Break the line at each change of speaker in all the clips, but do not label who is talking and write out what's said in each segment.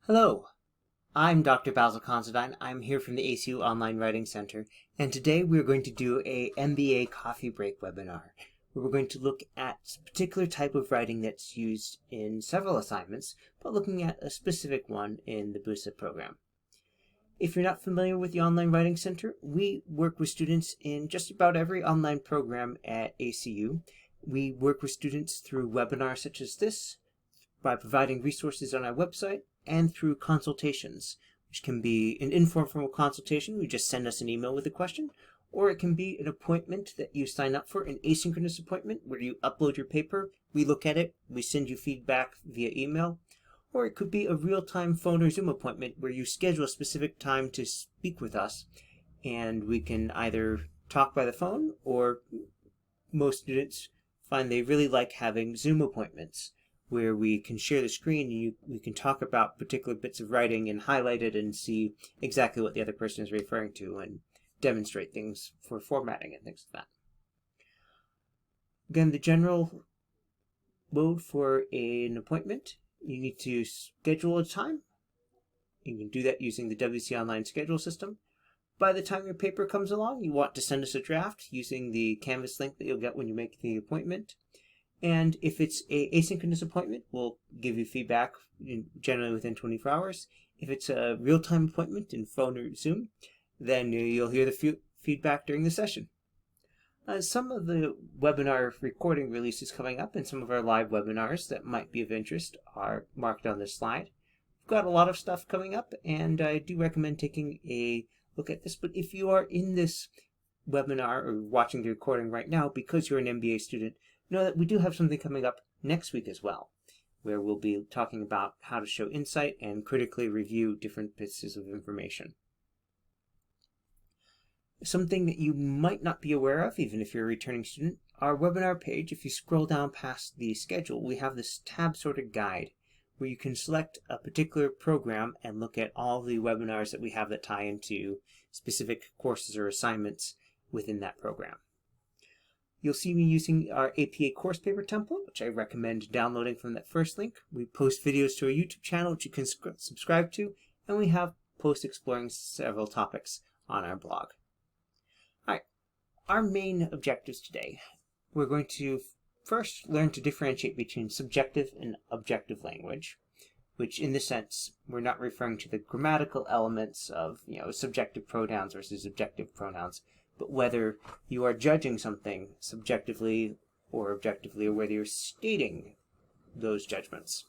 Hello, I'm Dr. Basil Considine. I'm here from the ACU Online Writing Center, and today we're going to do a MBA coffee break webinar, where we're going to look at a particular type of writing that's used in several assignments, but looking at a specific one in the BUSA program. If you're not familiar with the Online Writing Center, we work with students in just about every online program at ACU. We work with students through webinars such as this, by providing resources on our website, and through consultations, which can be an informal consultation. You just send us an email with a question, or it can be an appointment that you sign up for, an asynchronous appointment where you upload your paper, we look at it, we send you feedback via email, or it could be a real-time phone or Zoom appointment where you schedule a specific time to speak with us, and we can either talk by the phone, or most students find they really like having Zoom appointments, where we can share the screen and we can talk about particular bits of writing and highlight it and see exactly what the other person is referring to and demonstrate things for formatting and things like that. Again, the general mode for an appointment, you need to schedule a time. You can do that using the WC Online schedule system. By the time your paper comes along, you want to send us a draft using the Canvas link that you'll get when you make the appointment. And if it's an asynchronous appointment, we'll give you feedback generally within 24 hours. If it's a real-time appointment in phone or Zoom, then you'll hear the feedback during the session. Some of the webinar recording releases coming up and some of our live webinars that might be of interest are marked on this slide. We've got a lot of stuff coming up, and I do recommend taking a look at this. But if you are in this webinar or watching the recording right now because you're an MBA student, know that we do have something coming up next week as well, where we'll be talking about how to show insight and critically review different pieces of information. Something that you might not be aware of, even if you're a returning student, our webinar page, if you scroll down past the schedule, we have this tab-sorted guide where you can select a particular program and look at all the webinars that we have that tie into specific courses or assignments within that program. You'll see me using our APA course paper template, which I recommend downloading from that first link. We post videos to our YouTube channel, which you can subscribe to, and we have posts exploring several topics on our blog. All right, our main objectives today. We're going to first learn to differentiate between subjective and objective language, which in this sense, we're not referring to the grammatical elements of subjective pronouns versus objective pronouns, but whether you are judging something subjectively or objectively, or whether you're stating those judgments.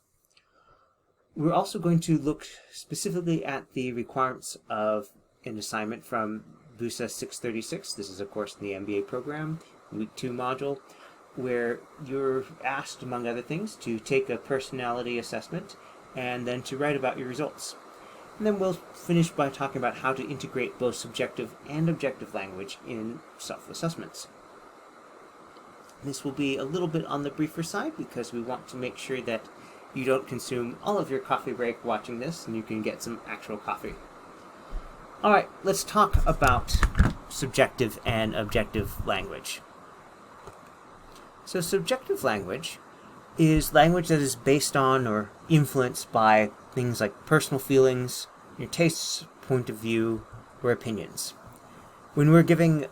We're also going to look specifically at the requirements of an assignment from BUSA 636. This is, of course, the MBA program, Week 2 module, where you're asked, among other things, to take a personality assessment and then to write about your results. And then we'll finish by talking about how to integrate both subjective and objective language in self-assessments. This will be a little bit on the briefer side because we want to make sure that you don't consume all of your coffee break watching this and you can get some actual coffee. All right, let's talk about subjective and objective language. So subjective language is language that is based on or influenced by things like personal feelings, your tastes, point of view, or opinions. When we're giving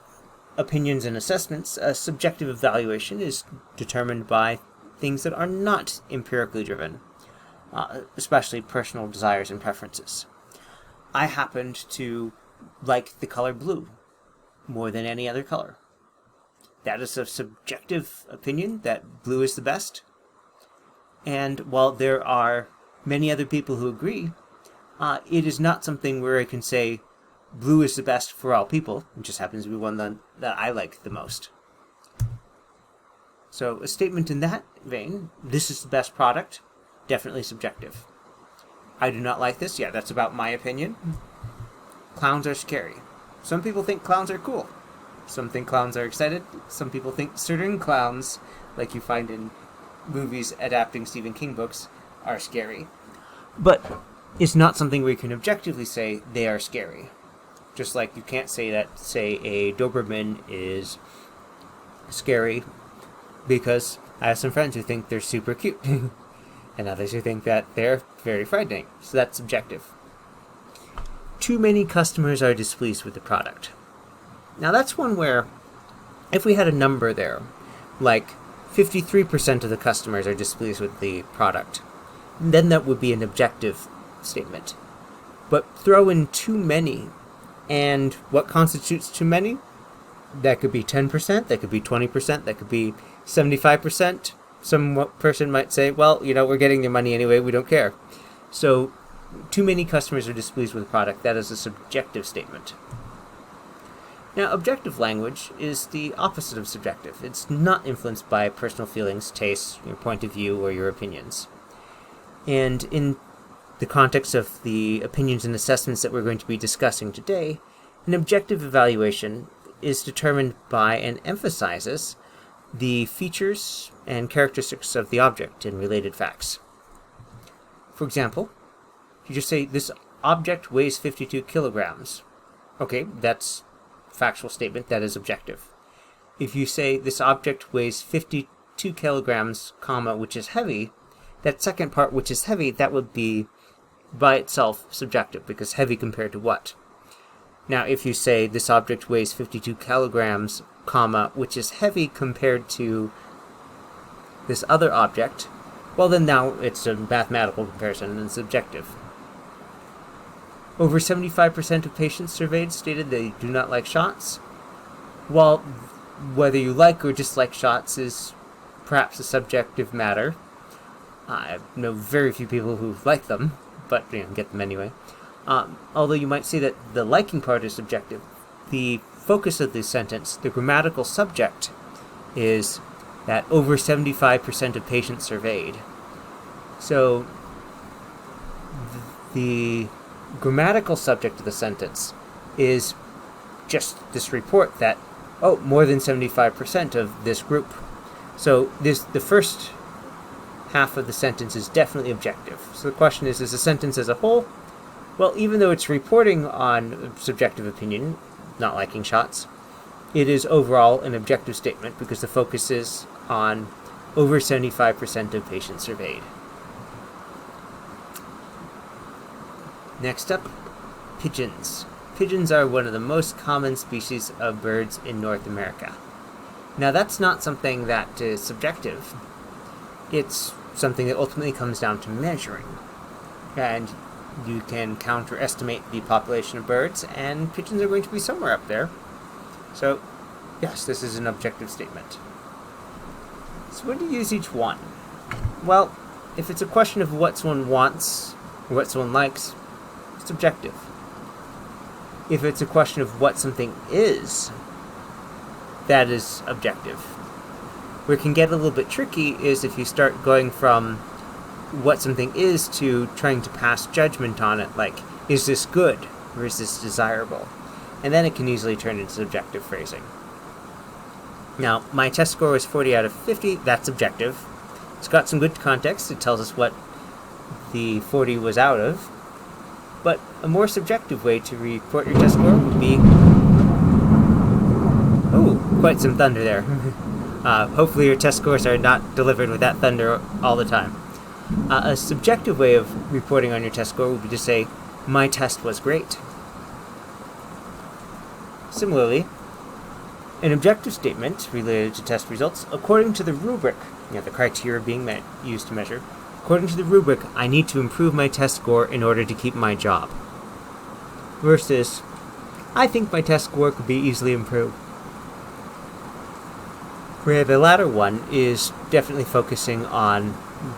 opinions and assessments, a subjective evaluation is determined by things that are not empirically driven, especially personal desires and preferences. I happened to like the color blue more than any other color. That is a subjective opinion that blue is the best. And while there are many other people who agree, it is not something where I can say blue is the best for all people. It just happens to be one that I like the most. So a statement in that vein, this is the best product, definitely subjective. I do not like this. Yeah, that's about my opinion. Clowns are scary. Some people think clowns are cool. Some think clowns are excited. Some people think certain clowns, like you find in movies adapting Stephen King books, are scary. But it's not something we can objectively say they are scary. Just like you can't say that, say, a Doberman is scary because I have some friends who think they're super cute. and others who think that they're very frightening. So that's subjective. Too many customers are displeased with the product. Now that's one where, if we had a number there, like 53% of the customers are displeased with the product, then that would be an objective statement. But throw in too many, and what constitutes too many? That could be 10%, that could be 20%, that could be 75%. Some person might say, well, we're getting your money anyway, we don't care. So, too many customers are displeased with the product. That is a subjective statement. Now, objective language is the opposite of subjective. It's not influenced by personal feelings, tastes, your point of view, or your opinions. And in the context of the opinions and assessments that we're going to be discussing today, an objective evaluation is determined by and emphasizes the features and characteristics of the object and related facts. For example, you just say, this object weighs 52 kilograms. Okay, that's a factual statement, that is objective. If you say, this object weighs 52 kilograms, comma, which is heavy, that second part, which is heavy, that would be by itself subjective, because heavy compared to what? Now, if you say, this object weighs 52 kilograms, comma, which is heavy compared to this other object, well then now it's a mathematical comparison and subjective. Over 75% of patients surveyed stated they do not like shots. While whether you like or dislike shots is perhaps a subjective matter, I know very few people who like them, but get them anyway. Although you might say that the liking part is subjective, the focus of this sentence, the grammatical subject, is that over 75% of patients surveyed. So the grammatical subject of the sentence is just this report that, more than 75% of this group. So the first half of the sentence is definitely objective. So the question is the sentence as a whole? Well, even though it's reporting on subjective opinion, not liking shots, it is overall an objective statement because the focus is on over 75% of patients surveyed. Next up, pigeons. Pigeons are one of the most common species of birds in North America. Now that's not something that is subjective. It's something that ultimately comes down to measuring. And you can counterestimate the population of birds, and pigeons are going to be somewhere up there. So, yes, this is an objective statement. So when do you use each one? Well, if it's a question of what someone wants, or what someone likes, it's objective. If it's a question of what something is, that is objective. Where it can get a little bit tricky is if you start going from what something is to trying to pass judgment on it, like, is this good or is this desirable? And then it can easily turn into subjective phrasing. Now, my test score was 40 out of 50, that's objective. It's got some good context, it tells us what the 40 was out of. But a more subjective way to report your test score would be... Oh, quite some thunder there. Hopefully your test scores are not delivered with that thunder all the time. A subjective way of reporting on your test score would be to say, my test was great. Similarly, an objective statement related to test results, according to the rubric, the criteria being used to measure, according to the rubric, I need to improve my test score in order to keep my job. Versus, I think my test score could be easily improved. Where the latter one is definitely focusing on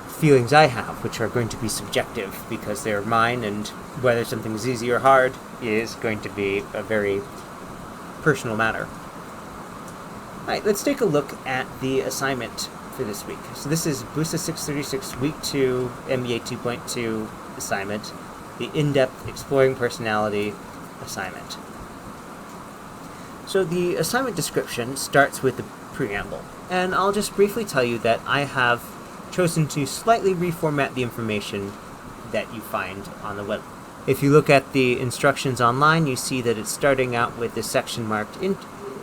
feelings I have, which are going to be subjective because they're mine, and whether something is easy or hard is going to be a very personal matter. Alright, let's take a look at the assignment for this week. So this is BUSA 636 Week 2 MBA 2.2 assignment, the in-depth exploring personality assignment. So the assignment description starts with the preamble, and I'll just briefly tell you that I have chosen to slightly reformat the information that you find on the web. If you look at the instructions online, you see that it's starting out with this section marked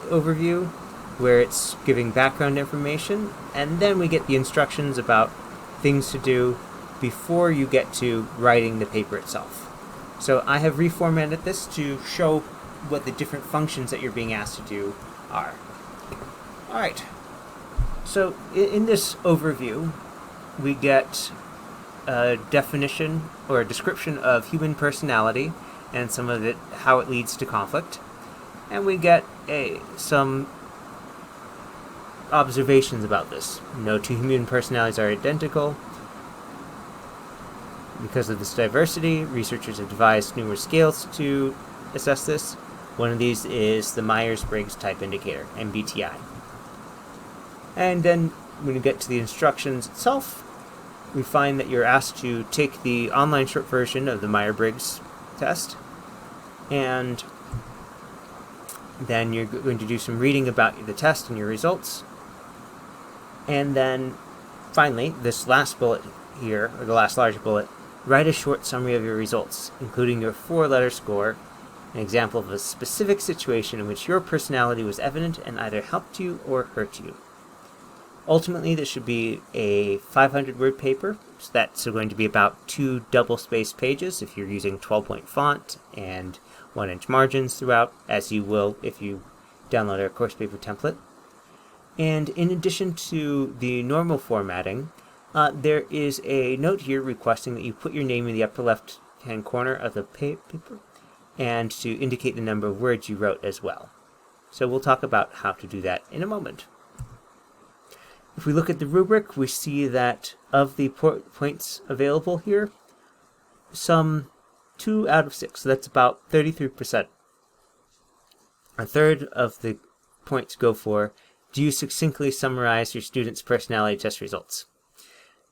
overview, where it's giving background information, and then we get the instructions about things to do before you get to writing the paper itself. So I have reformatted this to show what the different functions that you're being asked to do are. Alright, so in this overview, we get a definition or a description of human personality and some of it, how it leads to conflict. And we get some observations about this. No two human personalities are identical. Because of this diversity, researchers have devised numerous scales to assess this. One of these is the Myers-Briggs Type Indicator, MBTI. And then when you get to the instructions itself, we find that you're asked to take the online short version of the Myers-Briggs test, and then you're going to do some reading about the test and your results. And then finally, this last bullet here, or the last large bullet, write a short summary of your results, including your 4-letter score, an example of a specific situation in which your personality was evident and either helped you or hurt you. Ultimately, this should be a 500-word paper, so that's going to be about 2 double-spaced pages if you're using 12-point font and 1-inch margins throughout, as you will if you download our course paper template. And in addition to the normal formatting, there is a note here requesting that you put your name in the upper left-hand corner of the paper and to indicate the number of words you wrote as well. So we'll talk about how to do that in a moment. If we look at the rubric, we see that of the points available here, some 2 out of 6, so that's about 33%. A third of the points go for, do you succinctly summarize your student's personality test results?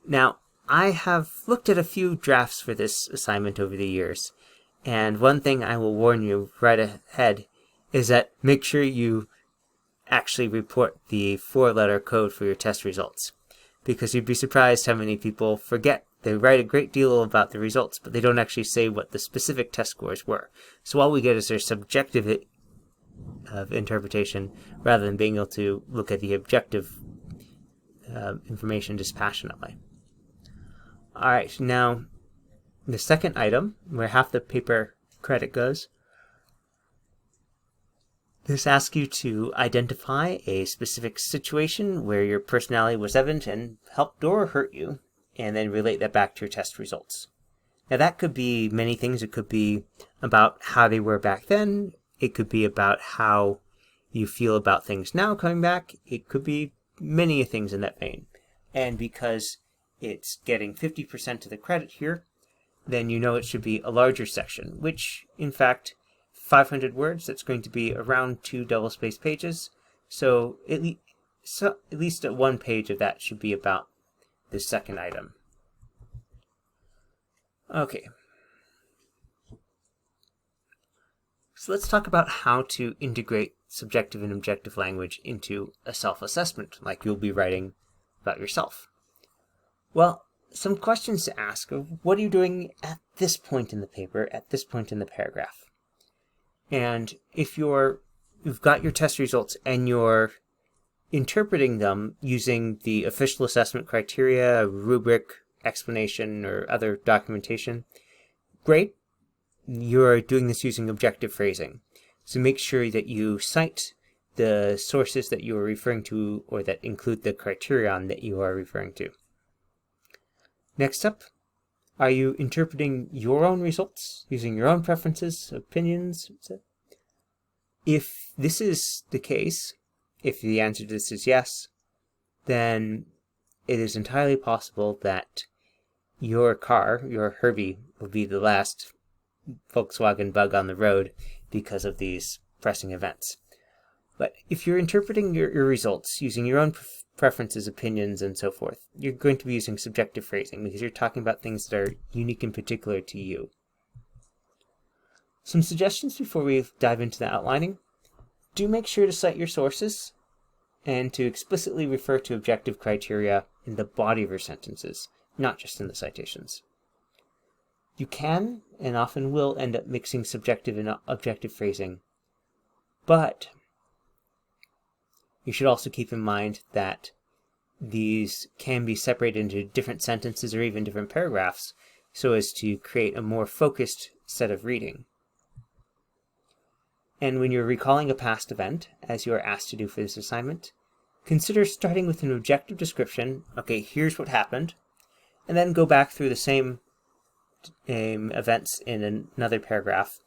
Now, I have looked at a few drafts for this assignment over the years, and one thing I will warn you right ahead is that make sure you actually report the 4-letter code for your test results, because you'd be surprised how many people forget. They write a great deal about the results, but they don't actually say what the specific test scores were. So all we get is their subjective interpretation rather than being able to look at the objective information dispassionately. Alright, now the second item, where half the paper credit goes, this asks you to identify a specific situation where your personality was evident and helped or hurt you, and then relate that back to your test results. Now that could be many things. It could be about how they were back then. It could be about how you feel about things now coming back. It could be many things in that vein. And because it's getting 50% of the credit here, then you know it should be a larger section, which in fact 500 words, that's going to be around 2 double-spaced pages. So at least at 1 page of that should be about the second item. Okay. So let's talk about how to integrate subjective and objective language into a self-assessment, like you'll be writing about yourself. Well, some questions to ask are, what are you doing at this point in the paper, at this point in the paragraph? And if you've got your test results and you're interpreting them using the official assessment criteria, rubric, explanation, or other documentation, great. You're doing this using objective phrasing. So make sure that you cite the sources that you are referring to or that include the criterion that you are referring to. Next up, are you interpreting your own results using your own preferences, opinions? If this is the case, if the answer to this is yes, then it is entirely possible that your car, your Herbie, will be the last Volkswagen Bug on the road because of these pressing events. But if you're interpreting your results using your own preferences, opinions, and so forth, you're going to be using subjective phrasing because you're talking about things that are unique and particular to you. Some suggestions before we dive into the outlining. Do make sure to cite your sources and to explicitly refer to objective criteria in the body of your sentences, not just in the citations. You can, and often will, end up mixing subjective and objective phrasing, but you should also keep in mind that these can be separated into different sentences or even different paragraphs so as to create a more focused set of reading. And when you're recalling a past event, as you are asked to do for this assignment, consider starting with an objective description. Okay, here's what happened, and then go back through the same events in another paragraph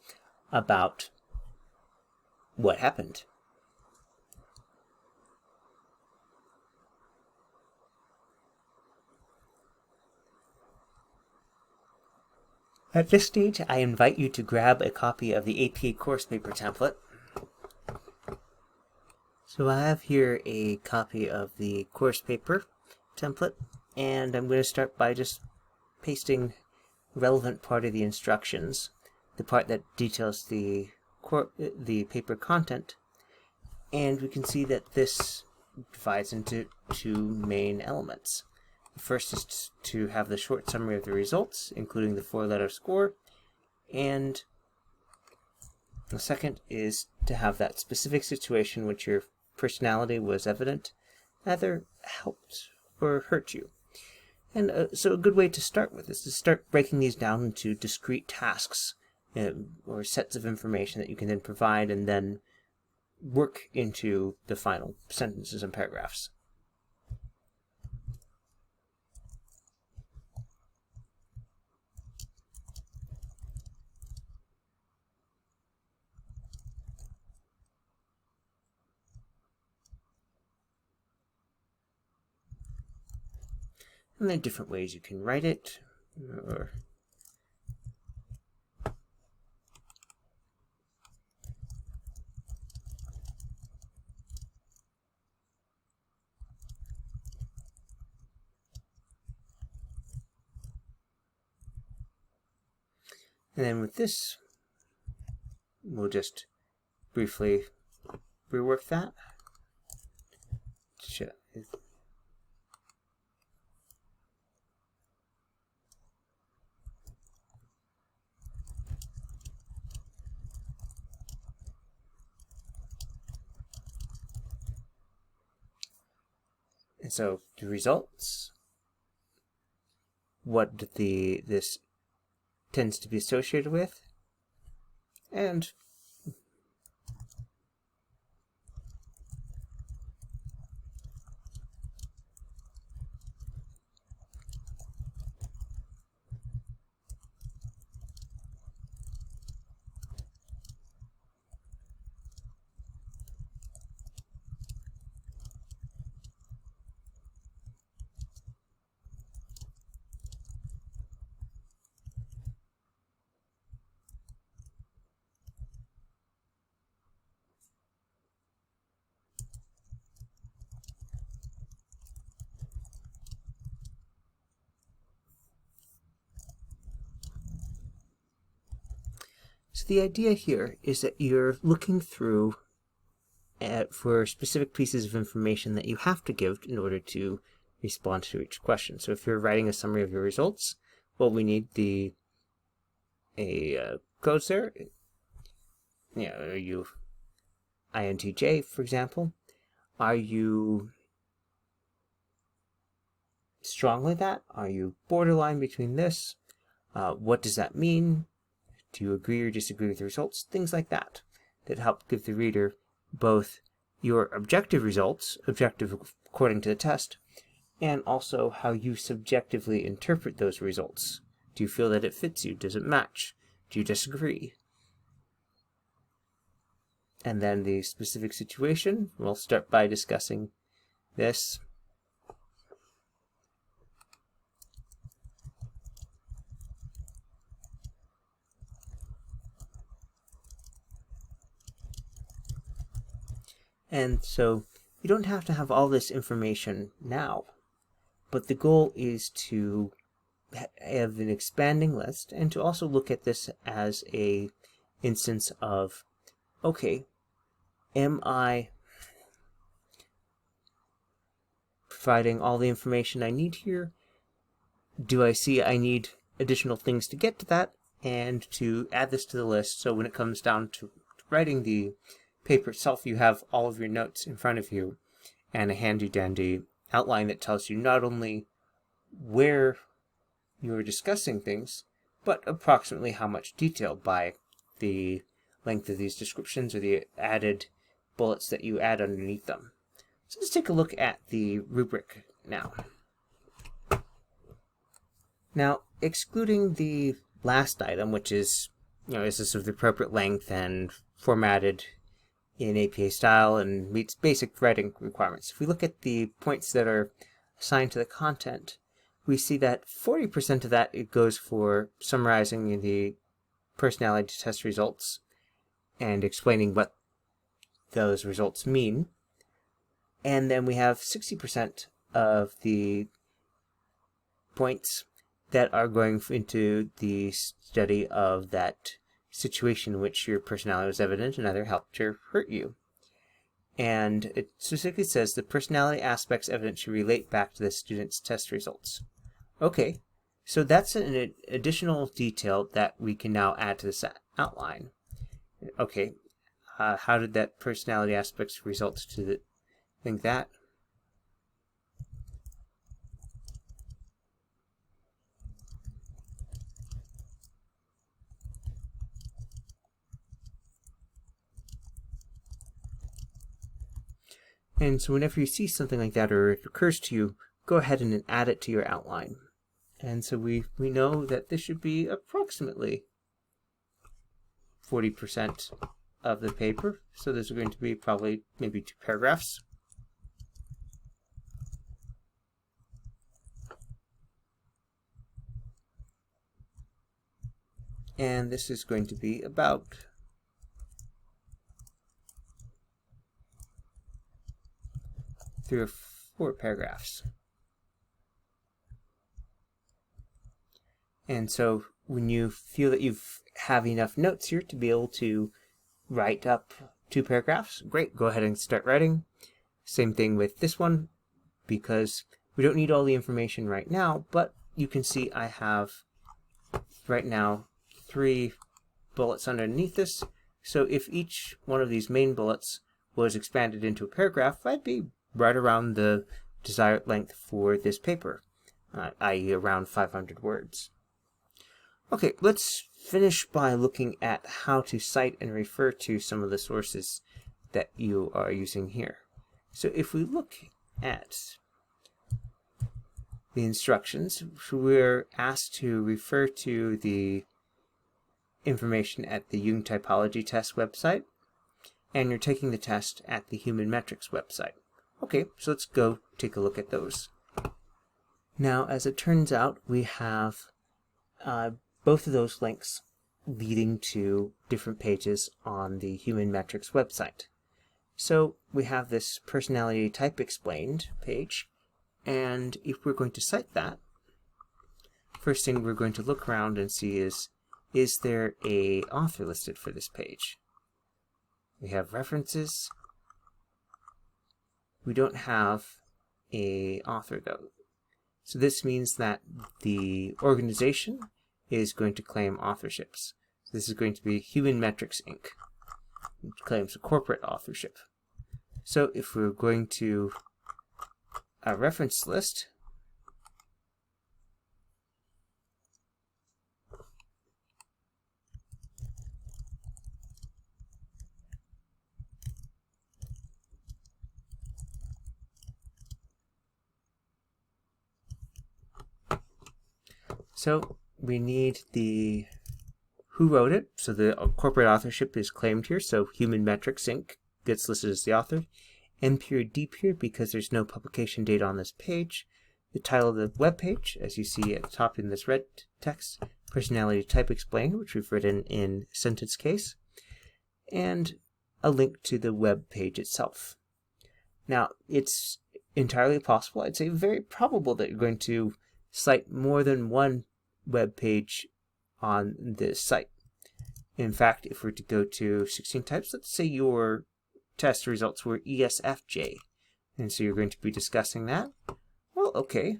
about what happened. At this stage, I invite you to grab a copy of the APA course paper template. So I have here a copy of the course paper template, and I'm going to start by just pasting relevant part of the instructions, the part that details the paper content, and we can see that this divides into two main elements. The first is to have the short summary of the results, including the 4-letter score, and the second is to have that specific situation which your personality was evident, either helped or hurt you. And so a good way to start with is to start breaking these down into discrete tasks or sets of information that you can then provide and then work into the final sentences and paragraphs. And there are different ways you can write it. And then with this, we'll just briefly rework that. And so the results, what this tends to be associated with, and so the idea here is that you're looking through for specific pieces of information that you have to give in order to respond to each question. So if you're writing a summary of your results, well, we need codes there. Are you INTJ, for example? Are you strongly that? Are you borderline between this? What does that mean? Do you agree or disagree with the results? Things like that help give the reader both your objective results, objective according to the test, and also how you subjectively interpret those results. Do you feel that it fits you? Does it match? Do you disagree? And then the specific situation, we'll start by discussing this. And so you don't have to have all this information now, but the goal is to have an expanding list and to also look at this as a instance of, okay, am I providing all the information I need here? Do I see I need additional things to get to that and to add this to the list so when it comes down to writing the paper itself, you have all of your notes in front of you and a handy-dandy outline that tells you not only where you're discussing things, but approximately how much detail by the length of these descriptions or the added bullets that you add underneath them. So let's take a look at the rubric now. Now, excluding the last item, which is, is this of the appropriate length and formatted in APA style and meets basic writing requirements. If we look at the points that are assigned to the content, we see that 40% of that it goes for summarizing the personality test results and explaining what those results mean. And then we have 60% of the points that are going into the study of that situation in which your personality was evident and either helped or hurt you. And it specifically says the personality aspects evident should relate back to the student's test results. Okay, so that's an additional detail that we can now add to this outline. Okay, how did that personality aspects result to think that? And so whenever you see something like that or it occurs to you, go ahead and add it to your outline. And so we know that this should be approximately 40% of the paper. So there's going to be probably maybe 2 paragraphs. And this is going to be about 3 or 4 paragraphs. And so when you feel that you have enough notes here to be able to write up 2 paragraphs, great, go ahead and start writing. Same thing with this one, because we don't need all the information right now, but you can see I have right now 3 bullets underneath this. So if each one of these main bullets was expanded into a paragraph, I'd be right around the desired length for this paper, i.e. around 500 words. Okay, let's finish by looking at how to cite and refer to some of the sources that you are using here. So if we look at the instructions, we're asked to refer to the information at the Jung Typology Test website, and you're taking the test at the Human Metrics website. Okay, so let's go take a look at those. Now, as it turns out, we have both of those links leading to different pages on the Human Metrics website. So we have this personality type explained page, and if we're going to cite that, first thing we're going to look around and see is there a author listed for this page? We have references. We don't have a author though. So this means that the organization is going to claim authorships. This is going to be Human Metrics Inc., which claims a corporate authorship. So if we're going to a reference list, so we need the who wrote it. So the corporate authorship is claimed here. So Human Metrics Inc. gets listed as the author. M period D period because there's no publication date on this page. The title of the web page, as you see at the top in this red text, personality type explained, which we've written in sentence case, and a link to the web page itself. Now, it's entirely possible, I'd say very probable, that you're going to cite more than one web page on this site. In fact, if we're to go to 16 types, let's say your test results were ESFJ, and so you're going to be discussing that. Well, okay.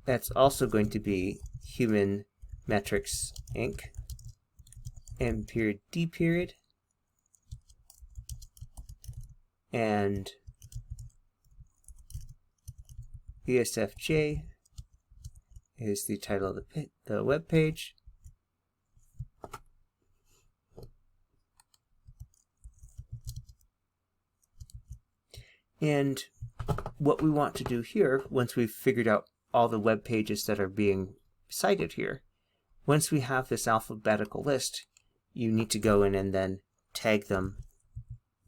That's also going to be Human Metrics Inc. M period D period and BSFJ is the title of the web page. And what we want to do here, once we've figured out all the web pages that are being cited here, once we have this alphabetical list, you need to go in and then tag them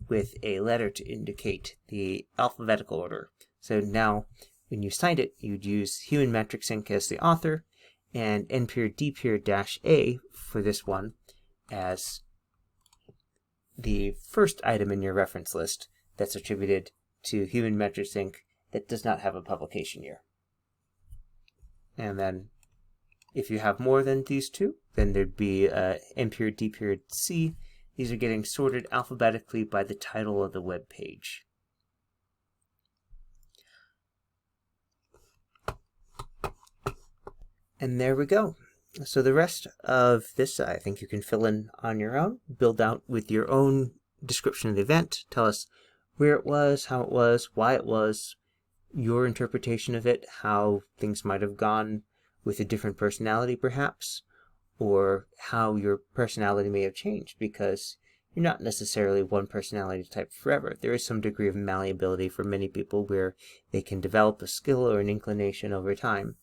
with a letter to indicate the alphabetical order. So now, when you cite it, you'd use Human Metrics Inc. as the author, and NPER-DPER-A for this one as the first item in your reference list that's attributed to Human Metrics Inc. that does not have a publication year. And then, if you have more than these two, then there'd be NPER-DPER-C. These are getting sorted alphabetically by the title of the web page. And there we go. So the rest of this, I think you can fill in on your own, build out with your own description of the event, tell us where it was, how it was, why it was, your interpretation of it, how things might have gone with a different personality perhaps, or how your personality may have changed, because you're not necessarily one personality type forever. There is some degree of malleability for many people where they can develop a skill or an inclination over time.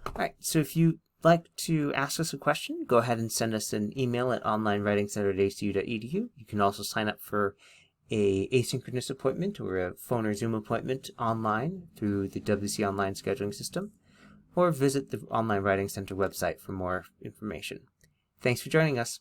Alright, so if you'd like to ask us a question, go ahead and send us an email at onlinewritingcenter@acu.edu. You can also sign up for a asynchronous appointment or a phone or Zoom appointment online through the WC Online scheduling system, or visit the Online Writing Center website for more information. Thanks for joining us.